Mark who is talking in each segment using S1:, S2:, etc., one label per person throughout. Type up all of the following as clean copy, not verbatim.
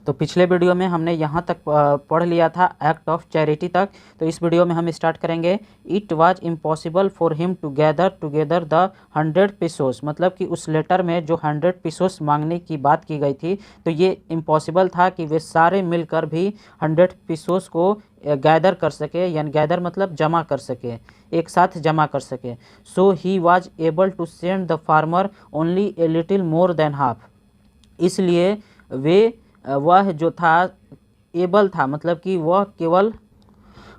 S1: तो पिछले वीडियो में हमने यहाँ तक पढ़ लिया था एक्ट ऑफ चैरिटी तक। तो इस वीडियो में हम स्टार्ट करेंगे। It was impossible for him to gather together the 100 pieces, मतलब कि उस लेटर में जो 100 पीसोस मांगने की बात की गई थी, तो ये इम्पॉसिबल था कि वे सारे मिलकर भी 100 पीसोस को गैदर कर सके, यानी गैदर मतलब जमा कर सके, एक साथ जमा कर सके। So he was able to send the farmer only a little more than half, इसलिए वह जो था एबल था, मतलब कि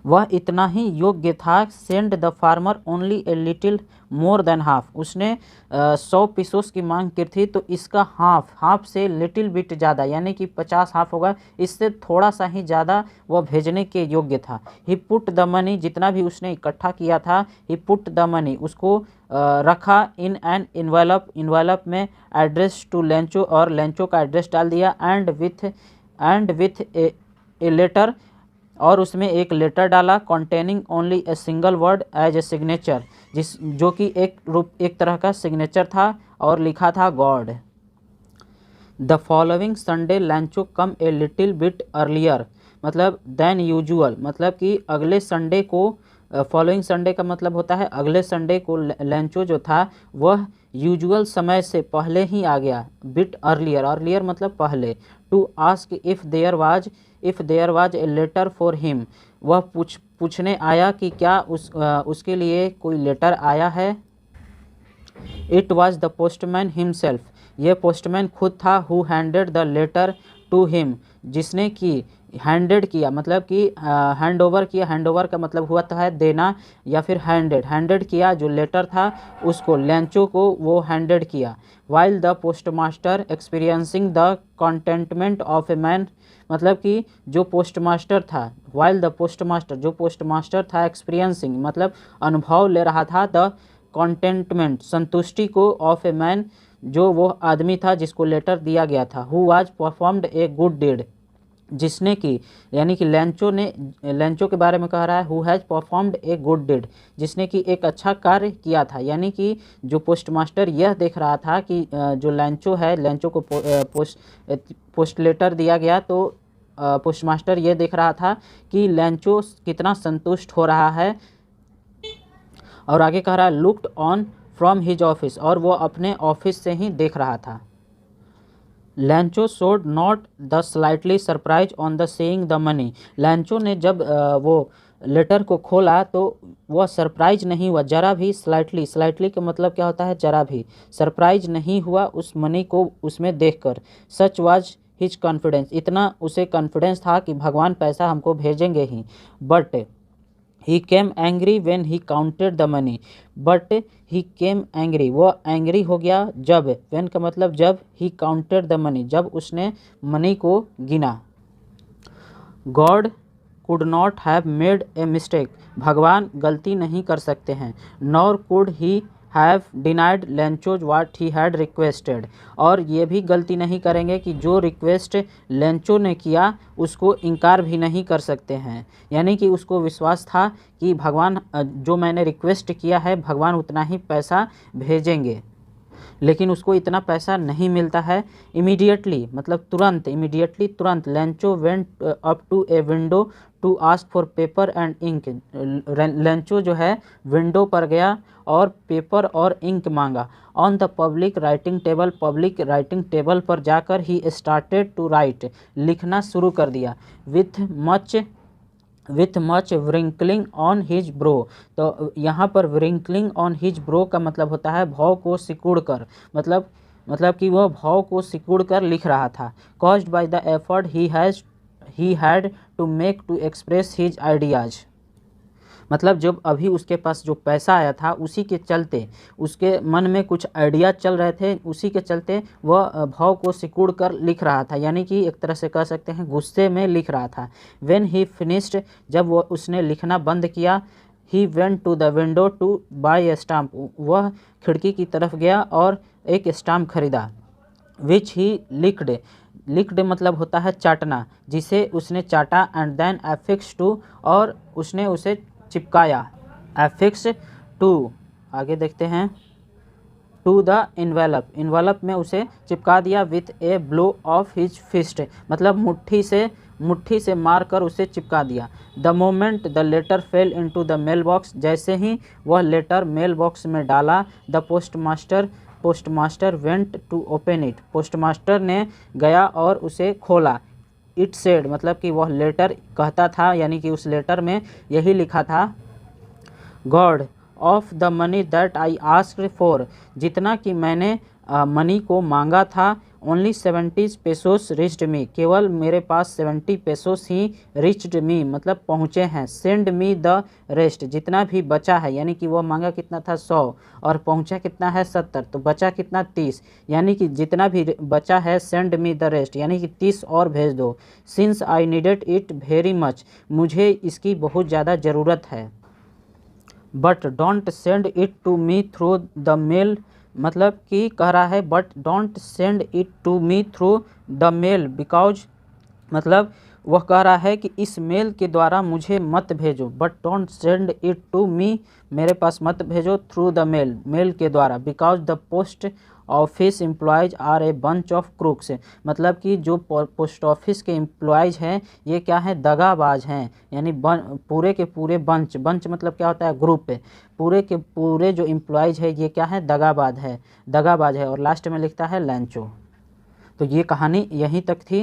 S1: वह इतना ही योग्य था। Send the farmer only a little more than half, उसने 100 पीसोस की मांग की थी, तो इसका हाफ से लिटिल बिट ज़्यादा, यानी कि 50 हाफ होगा, इससे थोड़ा सा ही ज़्यादा वह भेजने के योग्य था। ही पुट द मनी, जितना भी उसने इकट्ठा किया था, ही पुट द मनी, उसको रखा इन एन इन्वेलप में, एड्रेस टू लेंचो, और लेंचो का एड्रेस डाल दिया, एंड विथ ए लेटर, और उसमें एक लेटर डाला, containing only a single word as a signature, जो कि एक तरह का सिग्नेचर था, और लिखा था God. The following Sunday Lencho come a little bit earlier, मतलब देन यूजुअल, मतलब कि अगले संडे को, फॉलोइंग संडे का मतलब होता है अगले संडे को लेंचो जो था वह यूजुअल समय से पहले ही आ गया। बिट अर्लियर मतलब पहले। To ask if there was a letter for him, वह पूछने आया कि क्या उसके लिए कोई लेटर आया है। It was the postman himself, यह पोस्टमैन खुद था। Who handed the letter to him, जिसने कि हैंडेड किया, मतलब कि हैंड ओवर किया। हैंड ओवर का मतलब हुआ है देना, या फिर हैंडेड किया, जो लेटर था उसको, लेंचो को वो हैंडेड किया। While the postmaster experiencing the containment of a man, मतलब कि जो पोस्टमास्टर था, वाइल द पोस्टमास्टर, जो पोस्टमास्टर था, एक्सपीरियंसिंग मतलब अनुभव ले रहा था, द कंटेंटमेंट संतुष्टि को, ऑफ ए मैन जो वो आदमी था जिसको लेटर दिया गया था। Who was performed a good deed, जिसने की, यानी कि लेंचो के बारे में कह रहा है। Who has performed a good deed, जिसने कि एक अच्छा कार्य किया था, यानी कि जो पोस्टमास्टर यह देख रहा था कि जो लेंचो है, लेंचो को पोस्ट लेटर दिया गया, तो पोस्टमास्टर यह देख रहा था कि लेंचो कितना संतुष्ट हो रहा है। और आगे कह रहा है looked on from his office, और वो अपने ऑफिस से ही देख रहा था। Lencho showed not the slightly surprise on the saying the money, Lencho ने जब वो लेटर को खोला तो वह सरप्राइज नहीं हुआ, जरा भी। स्लाइटली का मतलब क्या होता है, जरा भी सरप्राइज नहीं हुआ उस मनी को उसमें देखकर। सच वाज हिज कॉन्फिडेंस, इतना उसे कॉन्फिडेंस था कि भगवान पैसा हमको भेजेंगे ही। But he came angry when he counted the money, but he came angry, वो एंग्री हो गया जब, व्हेन का मतलब जब, ही काउंटेड द मनी, जब उसने मनी को गिना। God could not have made a mistake, भगवान गलती नहीं कर सकते हैं। Nor could he have denied Lencho what he had requested, और ये भी गलती नहीं करेंगे कि जो रिक्वेस्ट लेंचो ने किया उसको इनकार भी नहीं कर सकते हैं। यानी कि उसको विश्वास था कि भगवान जो मैंने रिक्वेस्ट किया है, भगवान उतना ही पैसा भेजेंगे, लेकिन उसको इतना पैसा नहीं मिलता है। इमीडिएटली मतलब तुरंत Lencho went up to a window to ask for paper and ink, Lencho जो है विंडो पर गया और पेपर और इंक मांगा। On the public writing table पर जाकर ही स्टार्टेड टू राइट, लिखना शुरू कर दिया। With much wrinkling on his brow, तो यहाँ पर व्रिंकलिंग ऑन हिज ब्रो का मतलब होता है भाव को सिकुड़ कर, मतलब कि वह भाव को सिकुड़ कर लिख रहा था। Caused by the effort he had to make to express his ideas, मतलब जब अभी उसके पास जो पैसा आया था उसी के चलते, उसके मन में कुछ आइडिया चल रहे थे, उसी के चलते वह भाव को सिकुड़ कर लिख रहा था, यानी कि एक तरह से कह सकते हैं गुस्से में लिख रहा था। व्हेन ही फिनिश्ड, जब वो उसने लिखना बंद किया, he went to the window to buy a stamp, वह खिड़की की तरफ गया और एक स्टाम्प खरीदा। विच ही लिक्ड मतलब होता है चाटना, जिसे उसने चाटा। एंड देन एफिक्स टू, और उसने उसे चिपकाया। एफिक्स टू, आगे देखते हैं। टू द इन्वेलप, इन्वेलप में उसे चिपका दिया with a blow of his fist, मतलब मुट्ठी से मार कर उसे चिपका दिया। The moment the letter fell into the mail box, जैसे ही वह लेटर मेल बॉक्स में डाला, the postmaster went to open it, postmaster ने गया और उसे खोला। इट सेड, मतलब कि वह लेटर कहता था, यानी कि उस लेटर में यही लिखा था, God of the money that I asked for, जितना कि मैंने मनी को मांगा था, ओनली 70 पेसोस रिच्ड मी, केवल मेरे पास 70 पेसोस ही रिच्ड मी, मतलब पहुँचे हैं। सेंड मी द रेस्ट, जितना भी बचा है, यानी कि वह मांगा कितना था 100 और पहुँचा कितना है 70, तो बचा कितना 30, यानी कि जितना भी बचा है सेंड मी द रेस्ट, यानी कि 30 और भेज दो। Since I needed it very much, मुझे इसकी बहुत ज़्यादा ज़रूरत है। But don't send it to me through the mail, मतलब कि कह रहा है but don't send it to me through the mail because, मतलब वह कह रहा है कि इस मेल के द्वारा मुझे मत भेजो। But don't send it to me, मेरे पास मत भेजो, थ्रू द मेल, मेल के द्वारा। Because the post office employees are a bunch of crooks, मतलब कि जो पोस्ट ऑफिस के एम्प्लॉयज़ हैं ये क्या हैं, दगाबाज हैं, यानी पूरे के पूरे बंच मतलब क्या होता है, ग्रुप, पूरे के पूरे जो एम्प्लॉयज़ है ये क्या है, दगाबाज है। और लास्ट में लिखता है लैंचो। तो ये कहानी यहीं तक थी।